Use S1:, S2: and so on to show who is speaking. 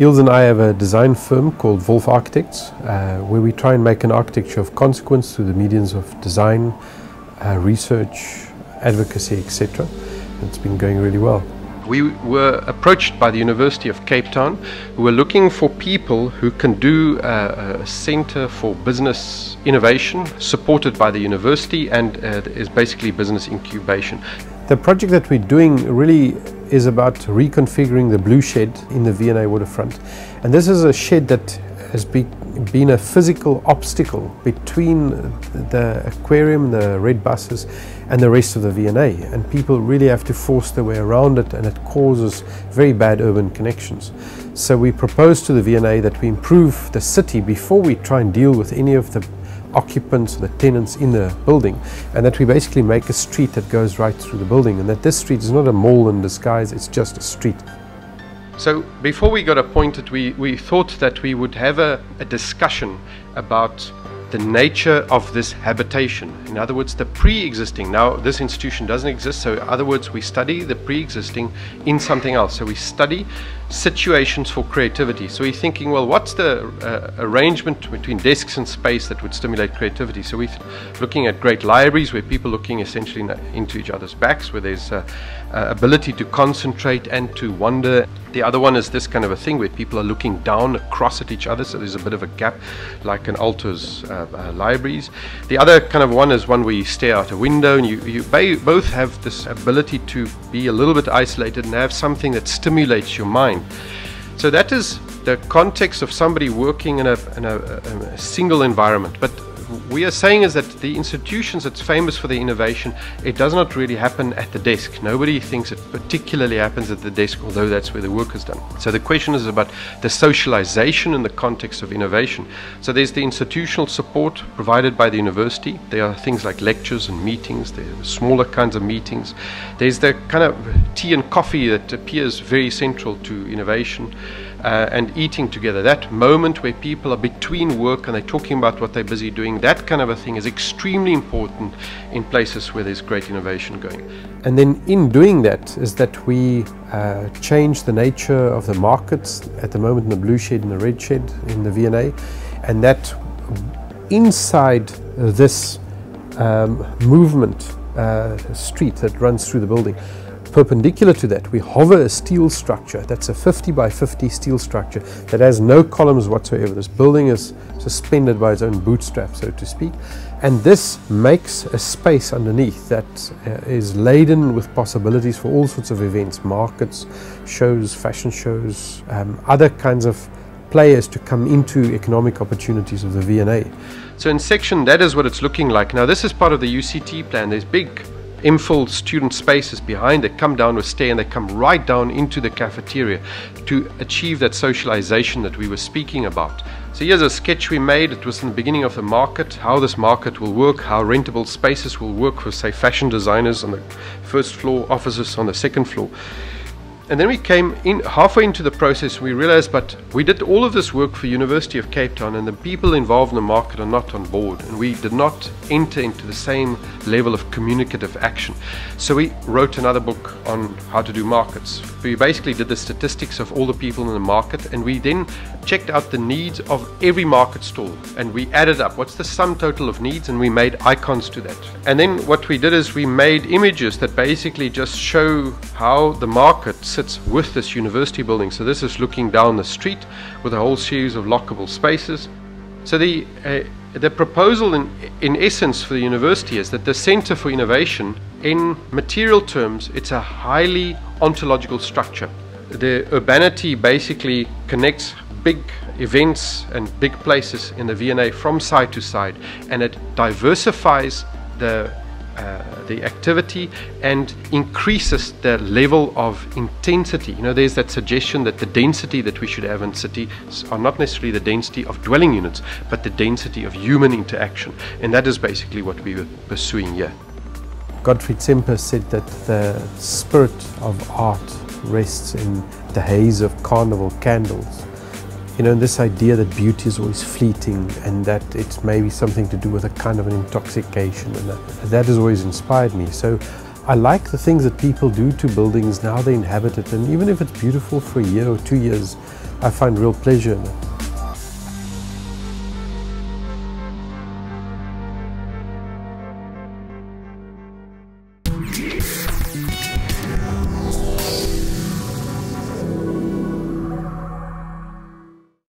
S1: Niels and I have a design firm called Wolff Architects, where we try and make an architecture of consequence through the mediums of design, research, advocacy, etc. It's been going really well. We were approached by the University of Cape Town, who were looking for people who can do a center for business innovation supported by the university, and is basically business incubation. The project that we're doing really is about reconfiguring the blue shed in the V&A Waterfront, and this is a shed that has been a physical obstacle between the aquarium, the red buses, and the rest of the V&A, and people really have to force their way around it, and it causes very bad urban connections. So we propose to the V&A that we improve the city before we try and deal with any of the occupants, the tenants in the building, and that we basically make a street that goes right through the building, and that this street is not a mall in disguise, it's just a street. So before we got appointed, we thought that we would have a discussion about the nature of this habitation. In other words, the pre-existing. Now this institution doesn't exist, so in other words, we study the pre-existing in something else. So we study situations for creativity. So we're thinking, well, what's the arrangement between desks and space that would stimulate creativity? So we're looking at great libraries where people are looking essentially into each other's backs, where there's ability to concentrate and to wonder. The other one is this kind of a thing where people are looking down across at each other, so there's a bit of a gap, like an Alto's libraries. The other kind of one is one where you stare out a window, and you both have this ability to be a little bit isolated and have something that stimulates your mind. So that is the context of somebody working in a single environment. But we are saying is that the institutions that's famous for their innovation, it does not really happen at the desk. Nobody thinks it particularly happens at the desk, although that's where the work is done. So the question is about the socialization in the context of innovation. So there's the institutional support provided by the university. There are things like lectures and meetings. There are smaller kinds of meetings. There's the kind of tea and coffee that appears very central to innovation. And eating together, that moment where people are between work and they're talking about what they're busy doing, that kind of a thing is extremely important in places where there's great innovation going. And then in doing that is that we change the nature of the markets at the moment in the blue shed and the red shed in the V&A, and that inside this movement street that runs through the building, perpendicular to that, we hover a steel structure that's a 50 by 50 steel structure that has no columns whatsoever. This building is suspended by its own bootstrap, so to speak, and this makes a space underneath that is laden with possibilities for all sorts of events, markets, shows, fashion shows, other kinds of players to come into economic opportunities of the V&A. So in section, that is what it's looking like. Now this is part of the UCT plan. There's big infill student spaces behind. They come down with stair and they come right down into the cafeteria to achieve that socialization that we were speaking about. So here's a sketch we made. It was in the beginning of the market, how this market will work, how rentable spaces will work for, say, fashion designers on the first floor, offices on the second floor. And then we came in halfway into the process, we realized, but we did all of this work for University of Cape Town, and the people involved in the market are not on board, and we did not enter into the same level of communicative action. So we wrote another book on how to do markets. We basically did the statistics of all the people in the market, and we then checked out the needs of every market stall, and we added up what's the sum total of needs, and we made icons to that. And then what we did is we made images that basically just show how the market sits with this university building. So this is looking down the street with a whole series of lockable spaces. So the proposal in essence for the university is that the Center for Innovation, in material terms, it's a highly ontological structure. The urbanity basically connects big events and big places in the V&A from side to side, and it diversifies the activity and increases the level of intensity. You know, there's that suggestion that the density that we should have in cities are not necessarily the density of dwelling units, but the density of human interaction, and that is basically what we were pursuing here. Gottfried Semper said that the spirit of art rests in the haze of carnival candles. You know, this idea that beauty is always fleeting, and that it's maybe something to do with a kind of an intoxication, and that has always inspired me. So I like the things that people do to buildings now they inhabit it, and even if it's beautiful for a year or 2 years, I find real pleasure in it.